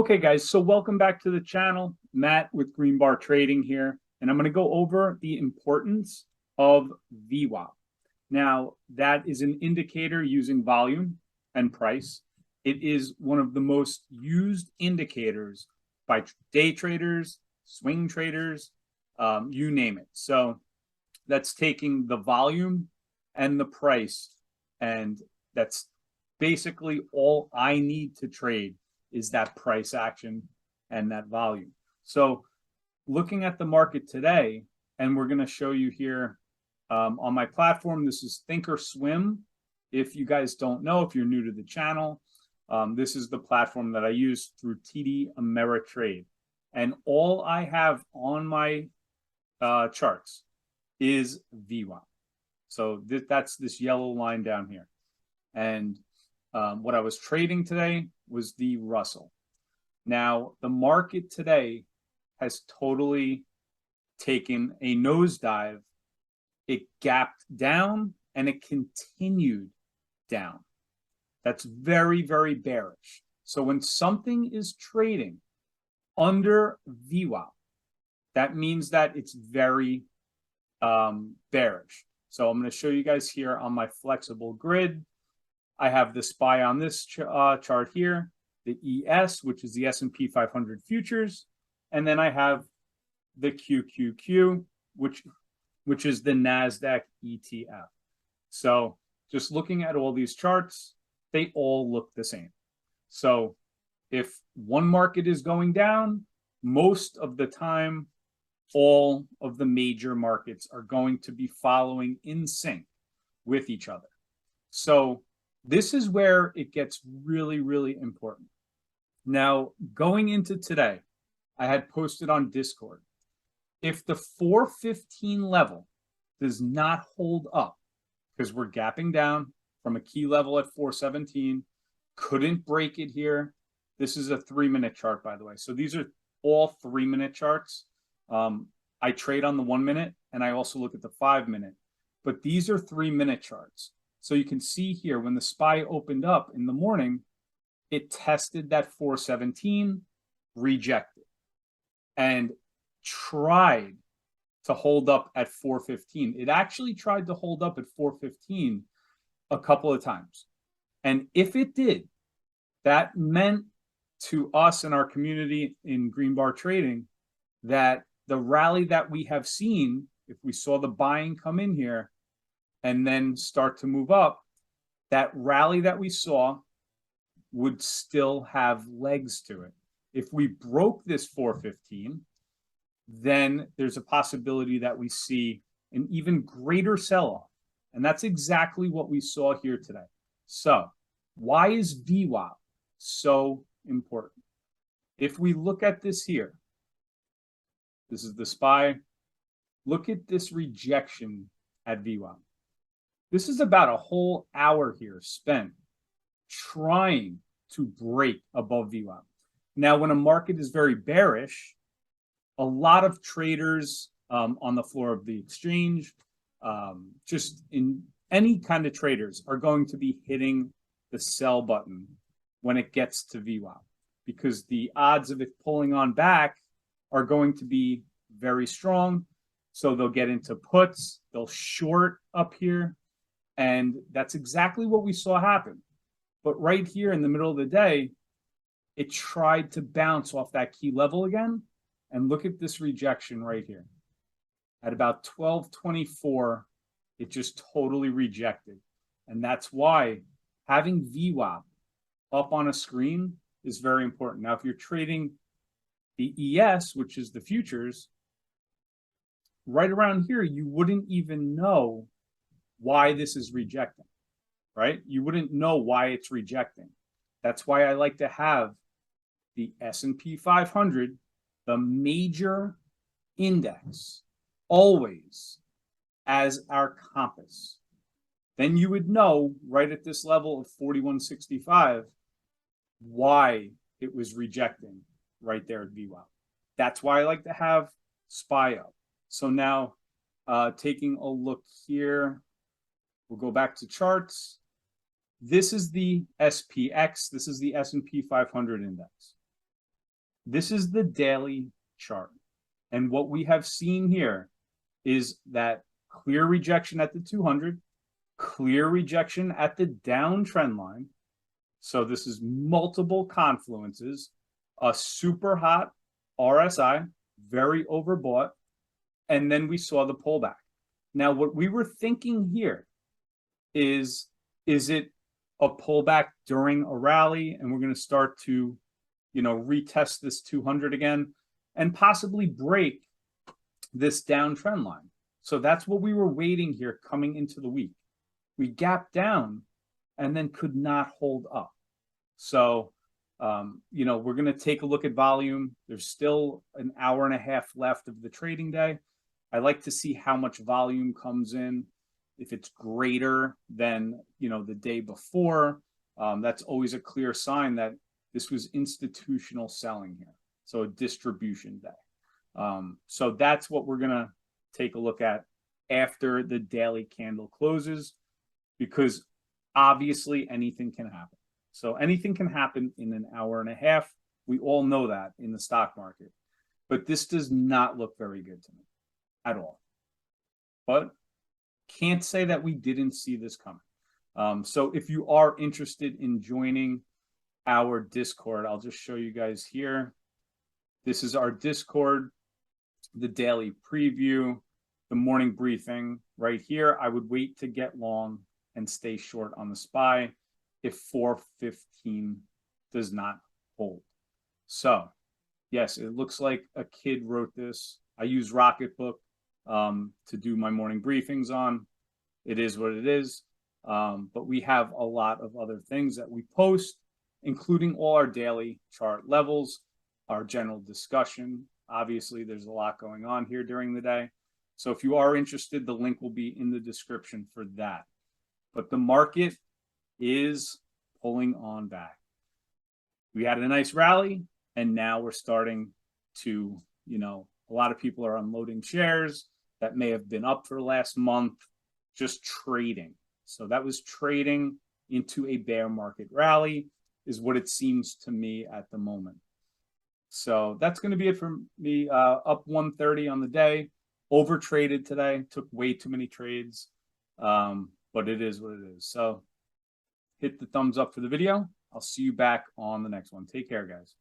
Okay, guys, so welcome back to the channel. Matt with Green Bar Trading here, and I'm going to go over the importance of VWAP. Now, that is an indicator using volume and price. It is one of the most used indicators by day traders, swing traders, you name it. So that's taking the volume and the price, and that's basically all I need to trade is that price action and that volume. So looking at the market today, and we're going to show you here on my platform, this is Thinkorswim. If you guys don't know, if you're new to the channel, this is the platform that I use through TD Ameritrade. And all I have on my charts is VWAP. So that's this yellow line down here. And what I was trading today was the Russell. Now, the market today has totally taken a nosedive. It gapped down and it continued down. That's very, very bearish. So when something is trading under VWAP, that means that it's very bearish. So I'm going to show you guys here on my flexible grid. I have the SPY on this chart here, the ES, which is the S&P 500 futures, and then I have the QQQ, which is the NASDAQ ETF. So just looking at all these charts, they all look the same. So if one market is going down, most of the time, all of the major markets are going to be following in sync with each other. So this is where it gets really, really important. Now, going into today, I had posted on Discord, if the 415 level does not hold up, because we're gapping down from a key level at 417, couldn't break it here. This is a 3-minute chart, by the way. So these are all 3-minute charts. I trade on the 1 minute, and I also look at the 5-minute. But these are 3-minute charts. So you can see here when the SPY opened up in the morning, it tested that 417, rejected, and tried to hold up at 415. It actually tried to hold up at 415 a couple of times. And if it did, that meant to us and our community in Green Bar Trading that the rally that we have seen, if we saw the buying come in here, and then start to move up, that rally that we saw would still have legs to it. If we broke this 415, then there's a possibility that we see an even greater sell-off. And that's exactly what we saw here today. So why is VWAP so important? If we look at this here, this is the SPY. Look at this rejection at VWAP. This is about a whole hour here spent trying to break above VWAP. Now, when a market is very bearish, a lot of traders on the floor of the exchange, just in any kind of traders, are going to be hitting the sell button when it gets to VWAP, because the odds of it pulling on back are going to be very strong. So they'll get into puts, they'll short up here. And that's exactly what we saw happen. But right here in the middle of the day, it tried to bounce off that key level again. And look at this rejection right here. At about 1224, it just totally rejected. And that's why having VWAP up on a screen is very important. Now, if you're trading the ES, which is the futures, right around here, you wouldn't even know why this is rejecting, right? You wouldn't know why it's rejecting. That's why I like to have the S&P 500, the major index, always as our compass. Then you would know right at this level of 4165 why it was rejecting right there at VWAP. That's why I like to have SPY up. So now taking a look here, we'll go back to charts. This is the SPX. This is the S&P 500 index. This is the daily chart. And what we have seen here is that clear rejection at the 200, clear rejection at the downtrend line. So this is multiple confluences, a super hot RSI, very overbought, and then we saw the pullback. Now, what we were thinking here is it a pullback during a rally, and we're going to start to, retest this 200 again and possibly break this downtrend line. So that's what we were waiting here coming into the week. We gapped down and then could not hold up. So, we're going to take a look at volume. There's still an hour and a half left of the trading day. I like to see how much volume comes in. If it's greater than, the day before, that's always a clear sign that this was institutional selling here. So a distribution day. So that's what we're going to take a look at after the daily candle closes, because obviously anything can happen. So anything can happen in an hour and a half. We all know that in the stock market. But this does not look very good to me at all. But can't say that we didn't see this coming. So if you are interested in joining our Discord, I'll just show you guys here. This is our Discord, the daily preview, the morning briefing right here. I would wait to get long and stay short on the SPY if 415 does not hold. So yes, it looks like a kid wrote this. I use Rocketbook to do my morning briefings on. It is what it is. But we have a lot of other things that we post, including all our daily chart levels, our general discussion. Obviously, there's a lot going on here during the day. So if you are interested, the link will be in the description for that. But the market is pulling on back. We had a nice rally, and now we're starting to, a lot of people are unloading shares that may have been up for the last month, just trading. So that was trading into a bear market rally, is what it seems to me at the moment. So that's going to be it for me. Up 130 on the day, over traded today, took way too many trades, but it is what it is. So hit the thumbs up for the video. I'll see you back on the next one. Take care, guys.